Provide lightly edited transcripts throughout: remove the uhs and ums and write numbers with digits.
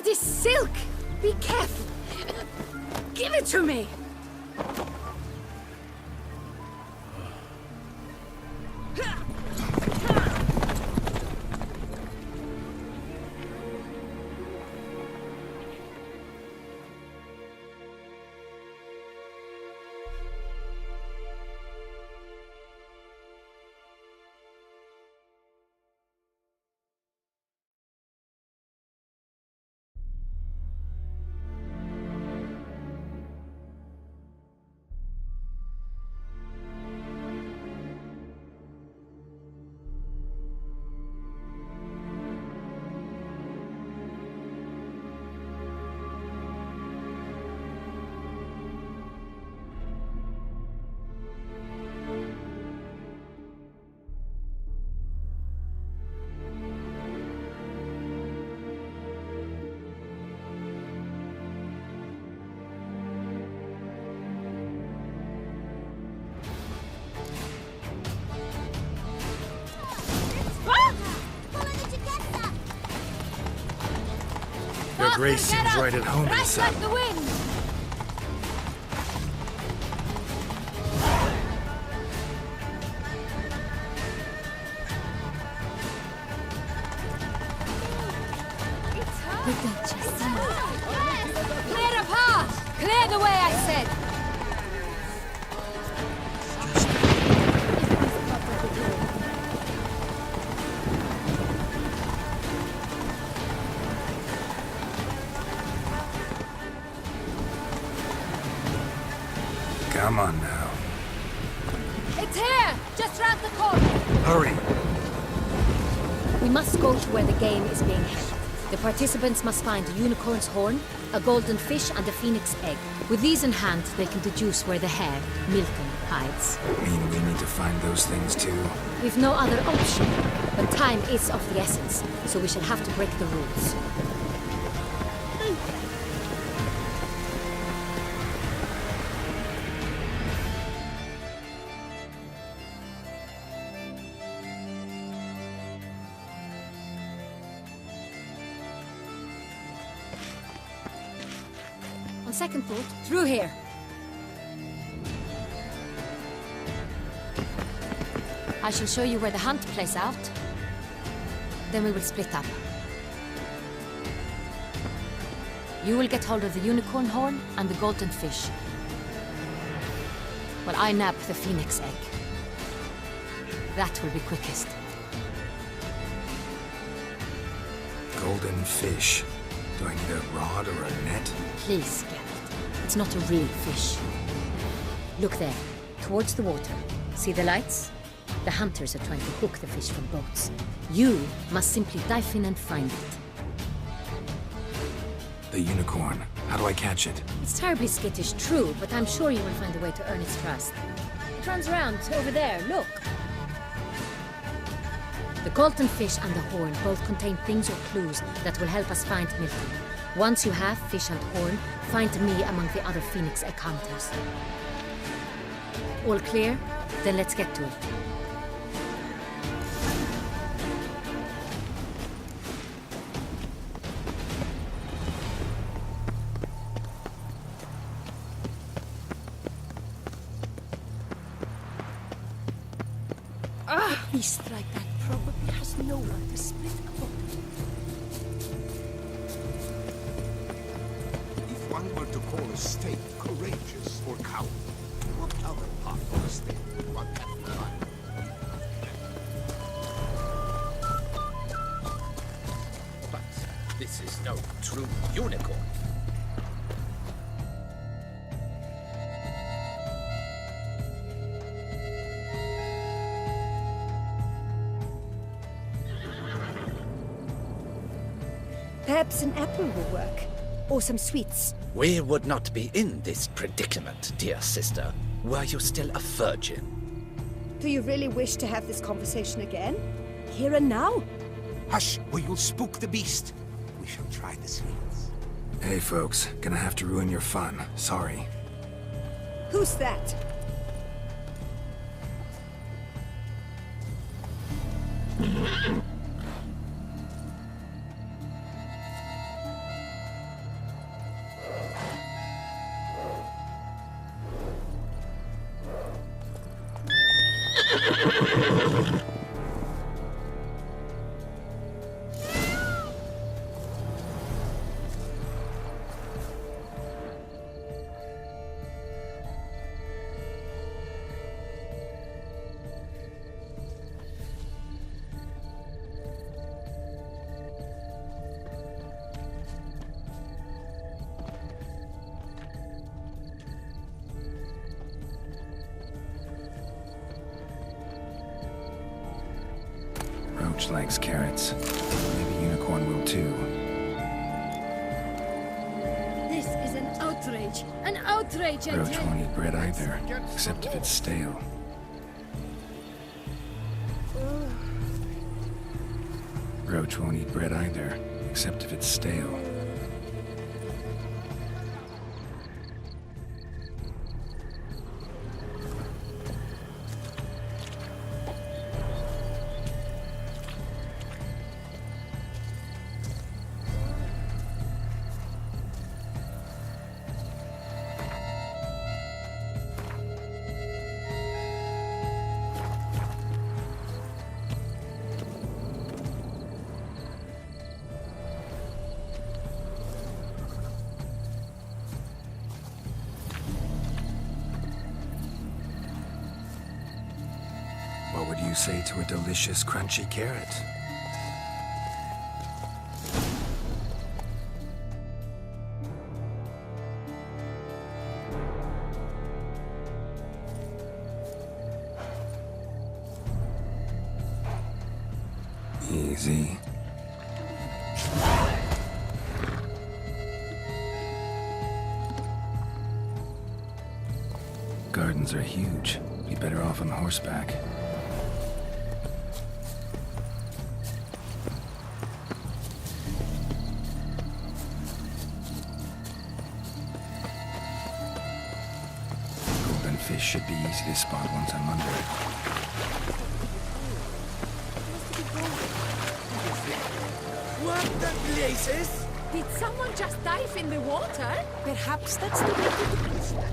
this silk! Be careful! Give it to me! Your grace seems right at home in the Right saddle. like the wind! Clear a path! Clear the way, I said! Come on now. It's here! Just round the corner! Hurry! We must go to where the game is being held. The participants must find a unicorn's horn, a golden fish, and a phoenix egg. With these in hand, they can deduce where the hare, Milton, hides. Mean we need to find those things too? We've no other option. But time is of the essence, so we shall have to break the rules. On second thought, through here. I shall show you where the hunt plays out. Then we will split up. You will get hold of the unicorn horn and the golden fish, while I nab the phoenix egg. That will be quickest. Golden fish. Do I need a rod or a net? Please, Geralt. It's not a real fish. Look there, towards the water. See the lights? The hunters are trying to hook the fish from boats. You must simply dive in and find it. The unicorn. How do I catch it? It's terribly skittish, true, but I'm sure you will find a way to earn its trust. It runs around, over there, look. The golden fish and the horn both contain things or clues that will help us find Milton. Once you have fish and horn, find me among the other phoenix egg hunters. All clear? Then let's get to it. A beast like that probably has no one to split upon. If one were to call a state courageous or cowardly, what other part of the state would one have to find? But this is no true unicorn. Perhaps an apple will work. Or some sweets. We would not be in this predicament, dear sister, were you still a virgin. Do you really wish to have this conversation again? Here and now? Hush, or you'll spook the beast. We shall try the sweets. Hey folks, gonna have to ruin your fun. Sorry. Who's that? Roach likes carrots. Maybe Unicorn will too. This is an outrage. An outrage, I Roach tell won't you. eat bread either, except if it's stale. Roach won't eat bread either, except if it's stale. What would you say to a delicious, crunchy carrot? Easy. Gardens are huge. Be better off on horseback. Golden fish should be easy to spot once I'm under it. What the blazes? Did someone just dive in the water? Perhaps that's the way to do it.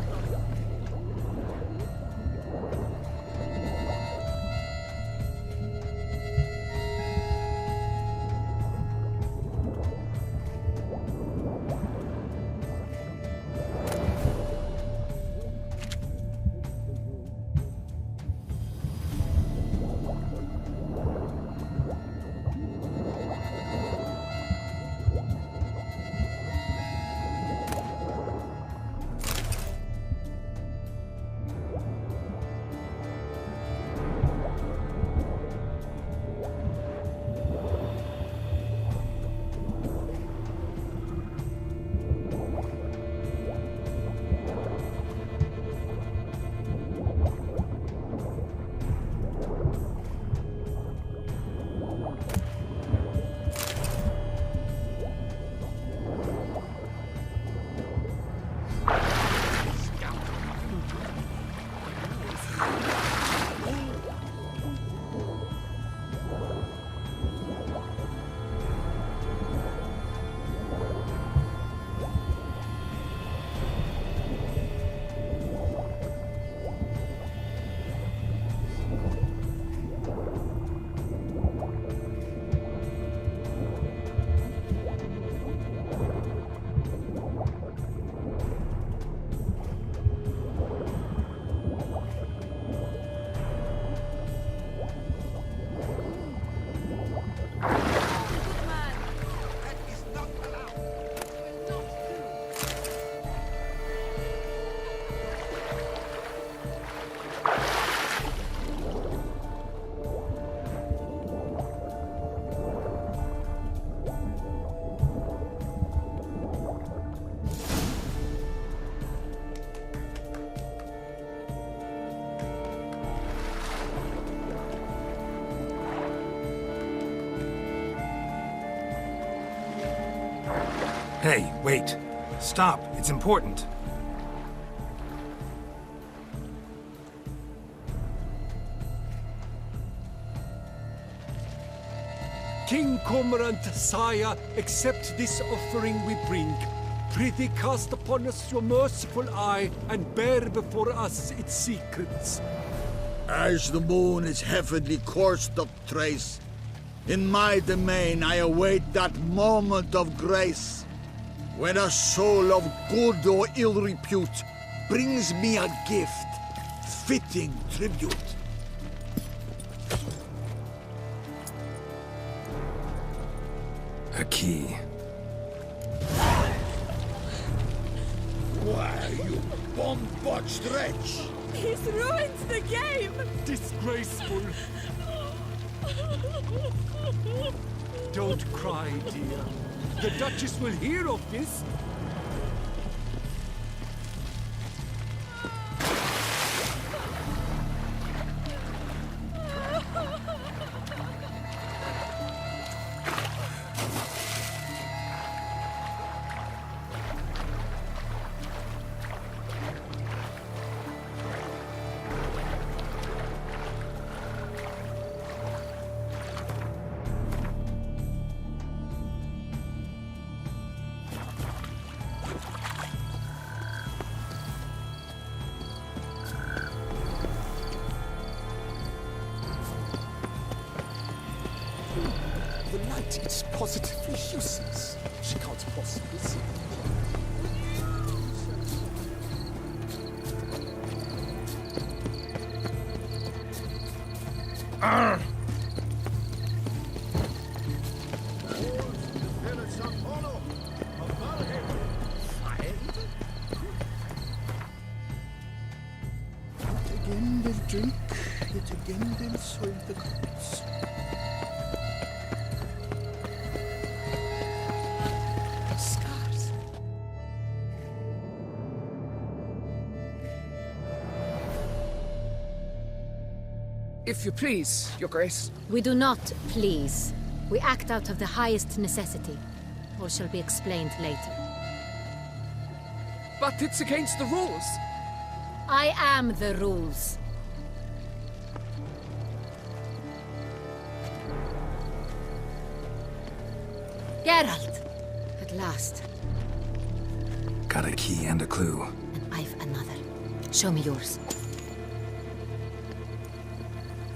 Hey, wait. Stop. It's important. King Cormorant, sire, accept this offering we bring. Prithee cast upon us your merciful eye and bear before us its secrets. As the moon is heavily coursed of trace, in my domain I await that moment of grace, when a soul of good or ill repute brings me a gift, fitting tribute. A key. Why, you bomb-botched wretch! He's ruined the game! Disgraceful. Don't cry, dear. The Duchess will hear of this. The light is positively useless. She can't possibly see. Again they'll drink, yet again they'll soil the cups. Scars. If you please, Your Grace. We do not please. We act out of the highest necessity. All shall be explained later. But it's against the rules. I am the rules. Geralt! At last. Got a key and a clue. And I've another. Show me yours.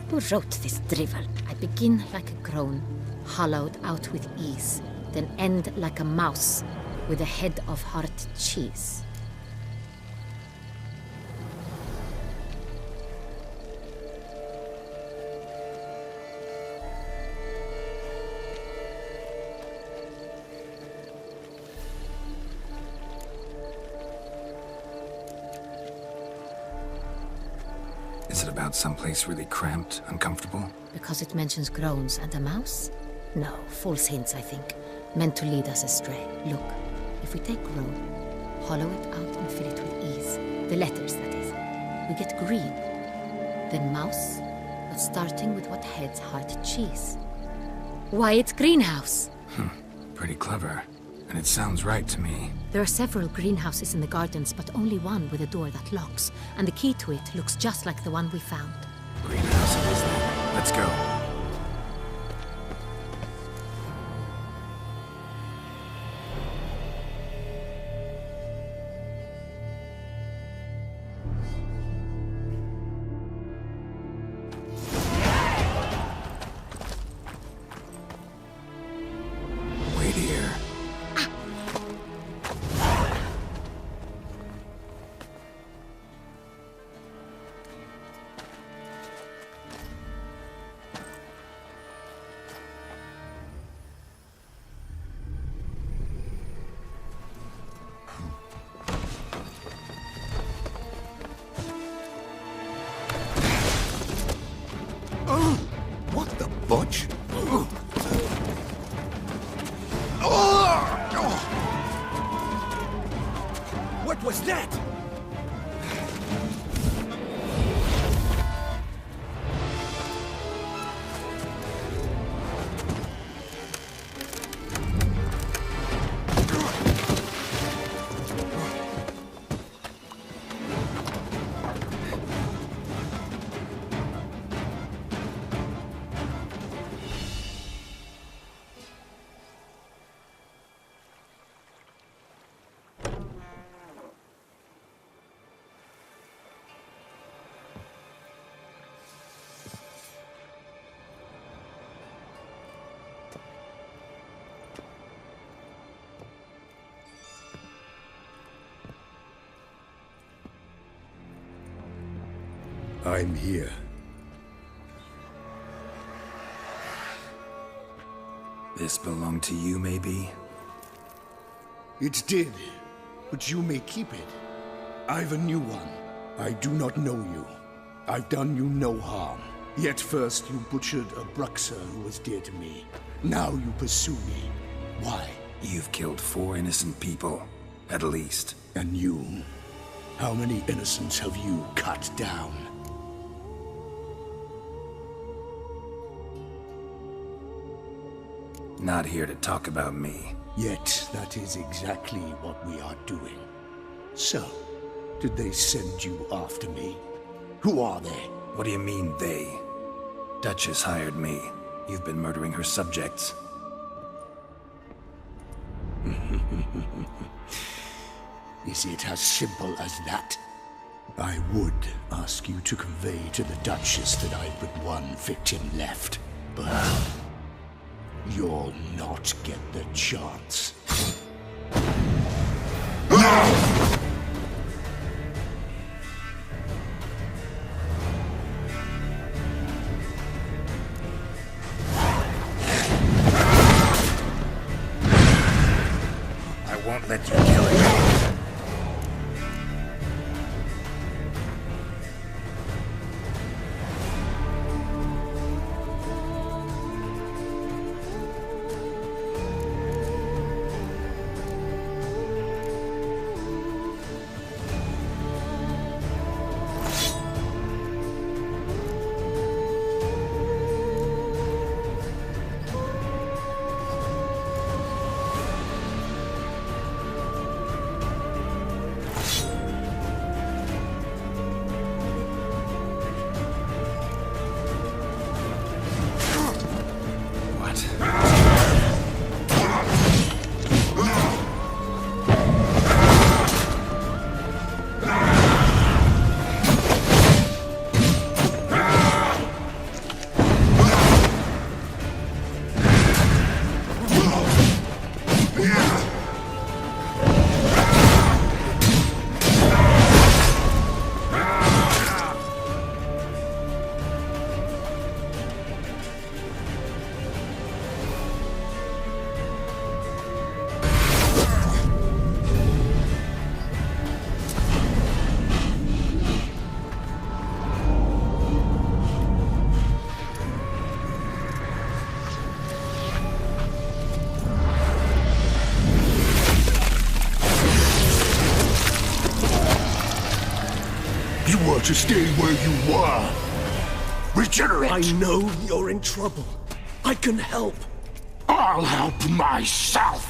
Who wrote this drivel? I begin like a crone, hollowed out with ease, then end like a mouse, with a head of hard cheese. Is it about someplace really cramped, uncomfortable? Because it mentions groans and a mouse? No, false hints, I think. Meant to lead us astray. Look, if we take groan, hollow it out and fill it with ease. The letters, that is. We get green. Then mouse, but starting with what heads hard cheese. Why, it's greenhouse! Pretty clever. And it sounds right to me. There are several greenhouses in the gardens, but only one with a door that locks. And the key to it looks just like the one we found. Greenhouse it is then. Let's go. Wait here. I'm here. This belonged to you, maybe? It did, but you may keep it. I've a new one. I do not know you. I've done you no harm. Yet first you butchered a Bruxer who was dear to me. Now you pursue me. Why? You've killed 4 innocent people, at least. And you? How many innocents have you cut down? Not here to talk about me. Yet that is exactly what we are doing. So, did they send you after me? Who are they? What do you mean, they? Duchess hired me. You've been murdering her subjects. Is it as simple as that? I would ask you to convey to the Duchess that I've but one victim left, but you'll not get the chance. I won't let you kill her. To stay where you were. Regenerate! I know you're in trouble. I can help. I'll help myself!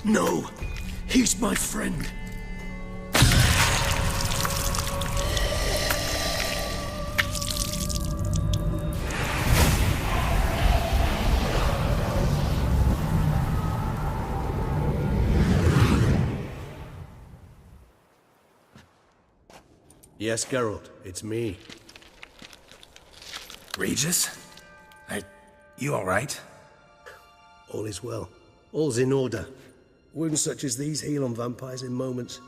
No, he's my friend. Yes, Geralt, it's me. Regis? You alright? All is well. All's in order. Wounds such as these heal on vampires in moments.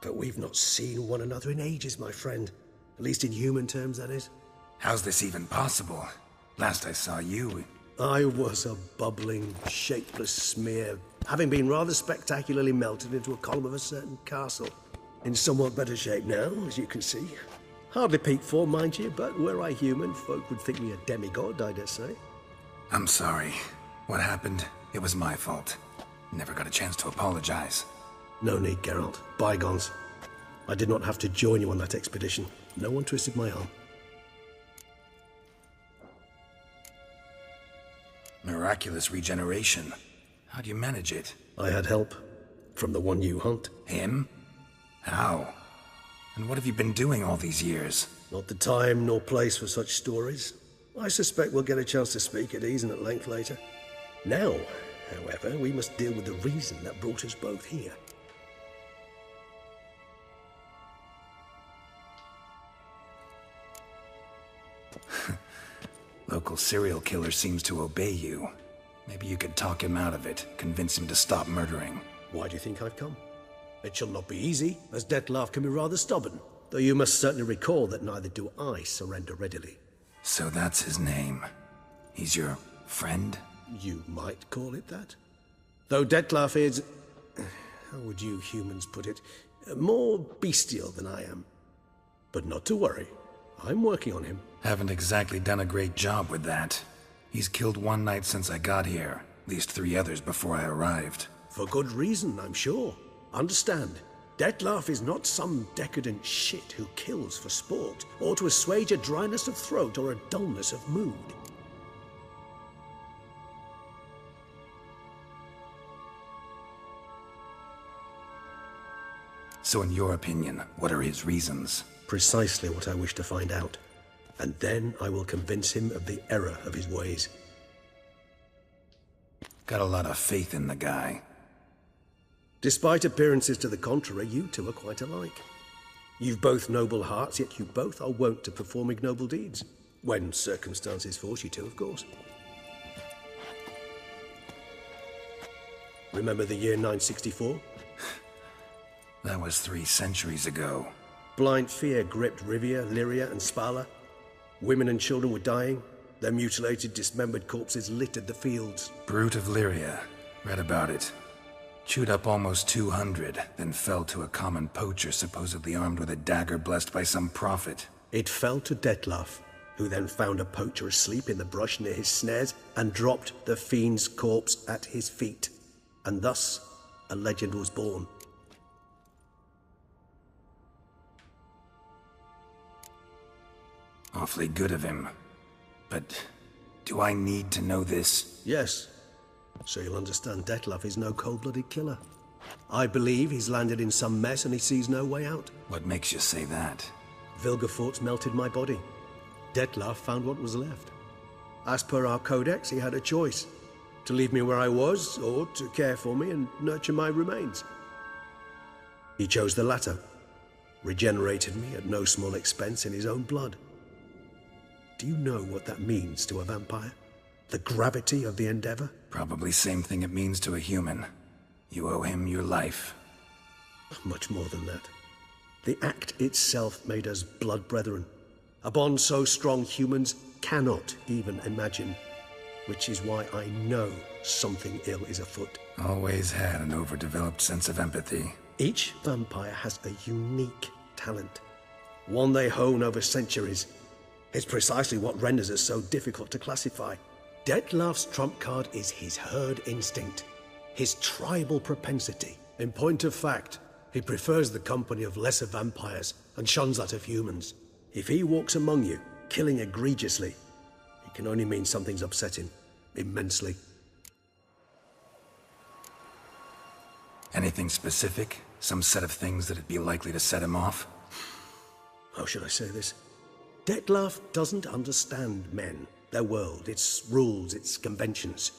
But we've not seen one another in ages, my friend. At least in human terms, that is. How's this even possible? Last I saw you... I was a bubbling, shapeless smear, having been rather spectacularly melted into a column of a certain castle. In somewhat better shape now, as you can see. Hardly peak form, mind you, but were I human, folk would think me a demigod, I dare say. I'm sorry. What happened, it was my fault. Never got a chance to apologize. No need, Geralt. Bygones. I did not have to join you on that expedition. No one twisted my arm. Miraculous regeneration. How do you manage it? I had help. From the one you hunt. Him? How? And what have you been doing all these years? Not the time nor place for such stories. I suspect we'll get a chance to speak at ease and at length later. Now, however, we must deal with the reason that brought us both here. Local serial killer seems to obey you. Maybe you could talk him out of it, convince him to stop murdering. Why do you think I've come? It shall not be easy, as Dettlaff can be rather stubborn, though you must certainly recall that neither do I surrender readily. So that's his name. He's your friend? You might call it that. Though Dettlaff is, how would you humans put it, more bestial than I am. But not to worry, I'm working on him. Haven't exactly done a great job with that. He's killed one knight since I got here, at least 3 others before I arrived. For good reason, I'm sure. Understand, Dettlaff is not some decadent shit who kills for sport, or to assuage a dryness of throat or a dullness of mood. So in your opinion, what are his reasons? Precisely what I wish to find out. And then I will convince him of the error of his ways. Got a lot of faith in the guy. Despite appearances to the contrary, you two are quite alike. You've both noble hearts, yet you both are wont to perform ignoble deeds. When circumstances force you to, of course. Remember the year 964? That was 3 centuries ago. Blind fear gripped Rivia, Lyria, and Spala. Women and children were dying. Their mutilated, dismembered corpses littered the fields. Brute of Lyria. Read about it. Chewed up almost 200, then fell to a common poacher supposedly armed with a dagger blessed by some prophet. It fell to Dettlaff, who then found a poacher asleep in the brush near his snares and dropped the fiend's corpse at his feet. And thus, a legend was born. Awfully good of him. But do I need to know this? Yes. So you'll understand Dettlaff is no cold-blooded killer. I believe he's landed in some mess and he sees no way out. What makes you say that? Vilgefortz melted my body. Dettlaff found what was left. As per our codex, he had a choice. To leave me where I was, or to care for me and nurture my remains. He chose the latter. Regenerated me at no small expense in his own blood. Do you know what that means to a vampire? The gravity of the endeavor? Probably same thing it means to a human. You owe him your life. Much more than that. The act itself made us blood brethren. A bond so strong humans cannot even imagine. Which is why I know something ill is afoot. Always had an overdeveloped sense of empathy. Each vampire has a unique talent. One they hone over centuries. It's precisely what renders it so difficult to classify. Dettlaff's trump card is his herd instinct, his tribal propensity. In point of fact, he prefers the company of lesser vampires and shuns that of humans. If he walks among you, killing egregiously, it can only mean something's upset him, immensely. Anything specific? Some set of things that'd be likely to set him off? How should I say this? Dettlaff doesn't understand men, their world, its rules, its conventions.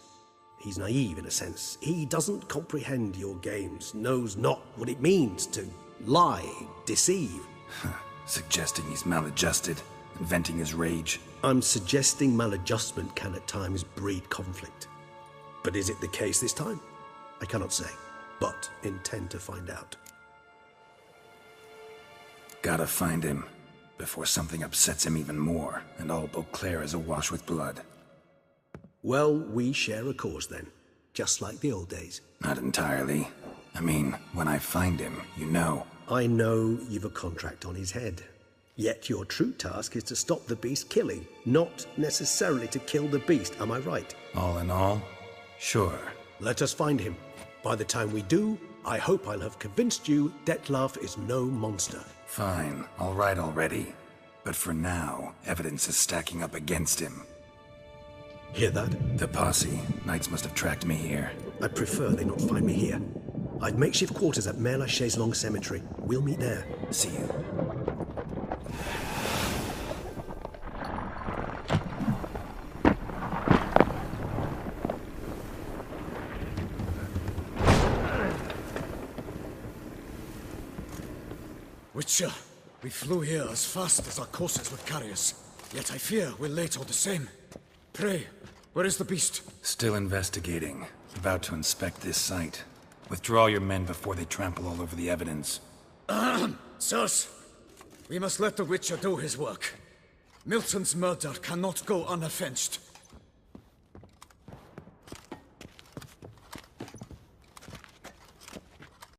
He's naive in a sense. He doesn't comprehend your games, knows not what it means to lie, deceive. Suggesting he's maladjusted, and venting his rage. I'm suggesting maladjustment can at times breed conflict. But is it the case this time? I cannot say, but intend to find out. Gotta find him. Before something upsets him even more, and all Beauclair is awash with blood. Well, we share a cause then, just like the old days. Not entirely. I mean, when I find him, you know. I know you've a contract on his head. Yet your true task is to stop the beast killing, not necessarily to kill the beast, am I right? All in all, sure. Let us find him. By the time we do, I hope I'll have convinced you Dettlaff is no monster. Fine, all right already. But for now, evidence is stacking up against him. Hear that? The posse. Knights must have tracked me here. I prefer they not find me here. I've makeshift quarters at Mère Lachaise Long Cemetery. We'll meet there. See you. Witcher, we flew here as fast as our courses would carry us. Yet I fear we're late all the same. Pray, where is the beast? Still investigating. About to inspect this site. Withdraw your men before they trample all over the evidence. Sirs, we must let the Witcher do his work. Milton's murder cannot go unavenged.